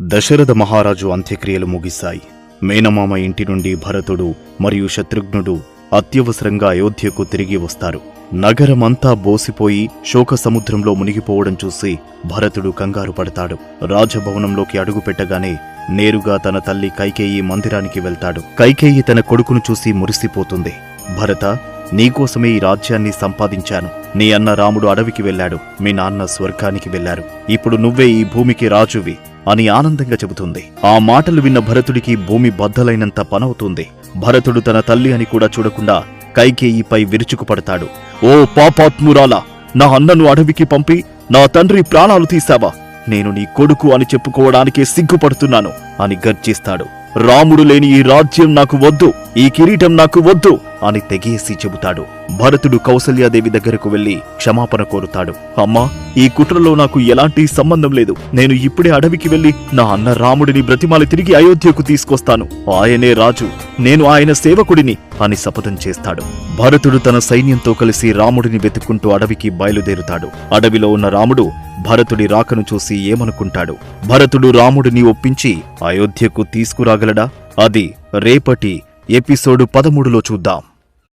దశరథ మహారాజు అంత్యక్రియలు ముగిశాయి. మేనమామ ఇంటి నుండి భరతుడు మరియు శత్రుఘ్నుడు అత్యవసరంగా అయోధ్యకు తిరిగి వస్తారు. నగరమంతా బోసిపోయి శోక సముద్రంలో మునిగిపోవడం చూసి భరతుడు కంగారు పడతాడు. రాజభవనంలోకి అడుగుపెట్టగానే నేరుగా తన తల్లి కైకేయి మందిరానికి వెళ్తాడు. కైకేయి తన కొడుకును చూసి మురిసిపోతుంది. భరత, నీకోసమే ఈ రాజ్యాన్ని సంపాదించాను. నీ అన్న రాముడు అడవికి వెళ్లాడు, మీ నాన్న స్వర్గానికి వెళ్లారు. ఇప్పుడు నువ్వే ఈ భూమికి రాజువి అని ఆనందంగా చెబుతుంది. ఆ మాటలు విన్న భరతుడికి భూమి బద్దలైనంత పనవుతుంది. భరతుడు తన తల్లి అని కూడా చూడకుండా కైకేయిపై విరుచుకుపడతాడు. ఓ పాపాత్మురాలా, నా అన్నను అడవికి పంపి నా తండ్రి ప్రాణాలు తీశావా? నేను నీ కొడుకు అని చెప్పుకోవడానికే సిగ్గుపడుతున్నాను అని గర్జిస్తాడు. రాముడు లేని ఈ రాజ్యం నాకు వద్దు, ఈ కిరీటం నాకు వద్దు అని తెగేసి చెబుతాడు. భరతుడు కౌసల్యాదేవి దగ్గరకు వెళ్లి క్షమాపణ కోరుతాడు. అమ్మా, ఈ కుట్రలో నాకు ఎలాంటి సంబంధం లేదు. నేను ఇప్పుడే అడవికి వెళ్లి నా అన్న రాముడిని బ్రతిమాలి తిరిగి అయోధ్యకు తీసుకొస్తాను. ఆయనే రాజు, నేను ఆయన సేవకుడిని అని శపథం చేస్తాడు. భరతుడు తన సైన్యంతో కలిసి రాముడిని వెతుక్కుంటూ అడవికి బయలుదేరుతాడు. అడవిలో ఉన్న రాముడు భరతుడి రాకను చూసి ఏమనుకుంటాడు? భరతుడు రాముడిని ఒప్పించి అయోధ్యకు తీసుకురాగలడా? అది రేపటి ఎపిసోడ్ 13లో చూద్దాం.